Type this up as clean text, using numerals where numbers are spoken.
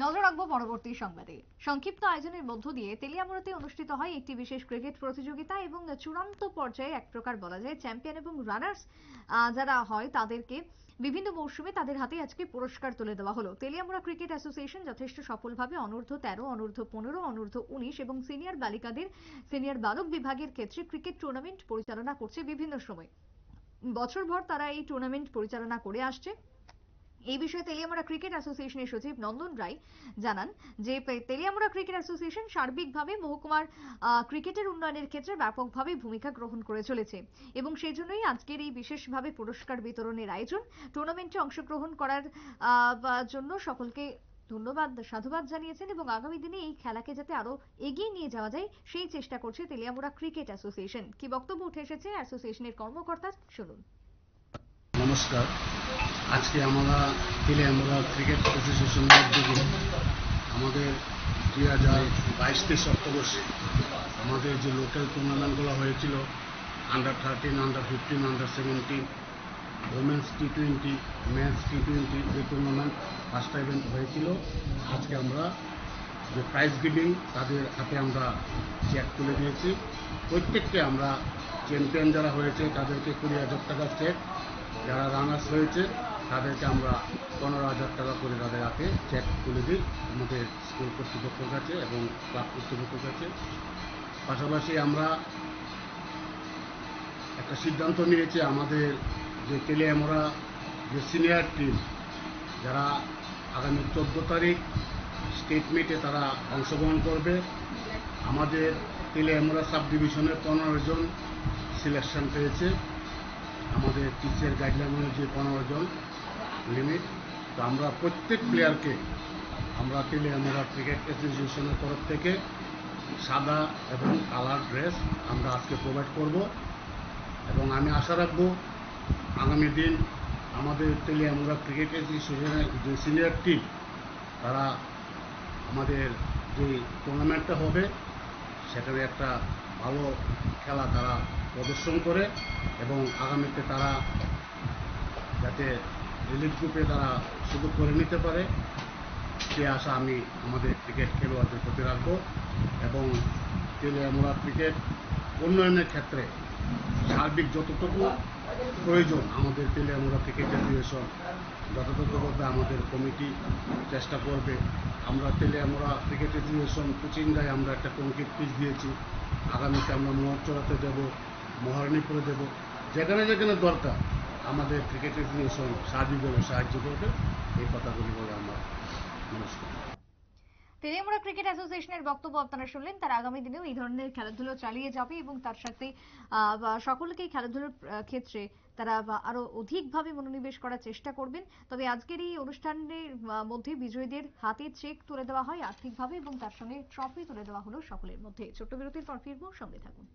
নজর রাখবো পরবর্তী সংবাদে। সংক্ষিপ্ত আয়োজনের মধ্য দিয়ে তেলিয়ামুড়াতে অনুষ্ঠিত হয় একটি বিশেষ ক্রিকেট প্রতিযোগিতা এবং চূড়ান্ত পর্যায়ে এক প্রকার বলা যায় চ্যাম্পিয়ন এবং রানার্স যারা হয় তাদেরকে বিভিন্ন মৌসুমে তাদের হাতে আজকে পুরস্কার তুলে দেওয়া হলো। তেলিয়ামুড়া ক্রিকেট অ্যাসোসিয়েশন যথেষ্ট সফলভাবে অনূর্ধ্ব 13, অনূর্ধ্ব 15, অনূর্ধ্ব 19 এবং সিনিয়র বালক বিভাগের ক্ষেত্রে ক্রিকেট টুর্নামেন্ট পরিচালনা করছে বিভিন্ন সময়। বছরভর তারা এই টুর্নামেন্ট পরিচালনা করে আসছে। এই বিষয়ে তেলিয়ামুড়া ক্রিকেট অ্যাসোসিয়েশনের সচিব নন্দন রায় জানান যে তেলিয়ামুড়া ক্রিকেট অ্যাসোসিয়েশন সার্বিকভাবে মহকুমার ক্রিকেটের উন্নয়নের ক্ষেত্রে ব্যাপকভাবে ভূমিকা গ্রহণ করে চলেছে এবং সেই জন্যই আজকের এই বিশেষভাবে পুরস্কার বিতরণের আয়োজন। টুর্নামেন্টে অংশগ্রহণ করার জন্য সকলকে ধন্যবাদ সাধুবাদ জানিয়েছেন এবং আগামী দিনে এই খেলাকে যাতে আরো এগিয়ে নিয়ে যাওয়া যায় সেই চেষ্টা করছে তেলিয়ামুড়া ক্রিকেট অ্যাসোসিয়েশন। কি বক্তব্য উঠে এসেছে অ্যাসোসিয়েশনের কর্মকর্তা, শুনুন। নমস্কার। আজকে আমরা তেলিয়ামুড়া ক্রিকেট অ্যাসোসিয়েশনের উদ্যোগে আমাদের 2022-23 অক্টোবরে আমাদের যে লোকাল টুর্নামেন্টগুলো হয়েছিল, under 13, under 15, under 17, women's T20, men's T20, যে টুর্নামেন্ট পাঁচটা ইভেন্ট হয়েছিল, আজকে আমরা যে প্রাইজ গিভিং তাদের হাতে আমরা চেক তুলে দিয়েছি। প্রত্যেককে আমরা চ্যাম্পিয়ন যারা হয়েছে তাদেরকে 20,000 টাকা চেক, যারা রানার্স হয়েছে তাদেরকে আমরা 15,000 টাকা করে তাদের হাতে চেক তুলে দিই আমাদের স্কুল কর্তৃপক্ষের কাছে এবং ক্লাব কর্তৃপক্ষের কাছে। পাশাপাশি আমরা একটা সিদ্ধান্ত নিয়েছি, আমাদের যে তেলিয়ামুড়া যে সিনিয়র টিম যারা আগামী 14 তারিখ স্টেট মিটে তারা অংশগ্রহণ করবে, আমাদের তেলিয়ামুড়া সাব ডিভিশনের 15 জন সিলেকশন পেয়েছে। আমাদের টিচার গাইডলাইন অনুযায়ী 15 জন লিমিট। তো আমরা প্রত্যেক প্লেয়ারকে আমরা তেলিয়ামুড়া ক্রিকেট অ্যাসোসিয়েশনের তরফ থেকে সাদা এবং কালার ড্রেস আমরা আজকে প্রোভাইড করব এবং আমি আশা রাখবো আগামী দিন আমাদের তেলিয়ামুড়া ক্রিকেট অ্যাসোসিয়েশনের যে সিনিয়র টিম তারা আমাদের যে টুর্নামেন্টটা হবে সেটার একটা ভালো খেলা তারা প্রদর্শন করে এবং আগামীতে তারা যাতে এলিট গ্রুপে তারা সুযোগ করে নিতে পারে সে আশা আমি আমাদের ক্রিকেট খেলোয়াড়দের প্রতি রাখবো এবং তেলিয়ামুড়া ক্রিকেট উন্নয়নের ক্ষেত্রে সার্বিক যতটুকু প্রয়োজন আমাদের তেলিয়ামুড়া ক্রিকেট অ্যাসোসিয়েশন যতটুকুভাবে আমাদের কমিটি চেষ্টা করবে। আমরা তেলিয়ামুড়া ক্রিকেট অ্যাসোসিয়েশন কুচিঙ্গায় আমরা একটা কংক্রিট পিচ দিয়েছি, আগামীতে আমরা মোহরচড়াতে দেবো, মহারানীপুরে দেবো, যেখানে যেখানে দরকার আমাদের ক্রিকেট অ্যাসোসিয়েশন সার্বিকভাবে সাহায্য করবে। এই কথাগুলি বলে আমরা নমস্কার। তেলিয়ামুড়া ক্রিকেট অ্যাসোসিয়েশনের বক্তব্য আপনারা শুনলেন। তার আগামী দিনেও এই ধরনের খেলাধুলো চালিয়ে যাবে এবং তার সাথে সকলকেই খেলাধুলার ক্ষেত্রে তারা আরো অধিকভাবে মনোনিবেশ করার চেষ্টা করবেন। তবে আজকের এই অনুষ্ঠানের মধ্যে বিজয়ীদের হাতে চেক তুলে দেওয়া হয় আর্থিকভাবে এবং তার সঙ্গে ট্রফি তুলে দেওয়া হলো সকলের মধ্যে। ছোট্ট বিরতির পর ফিরবো, সঙ্গে থাকুন।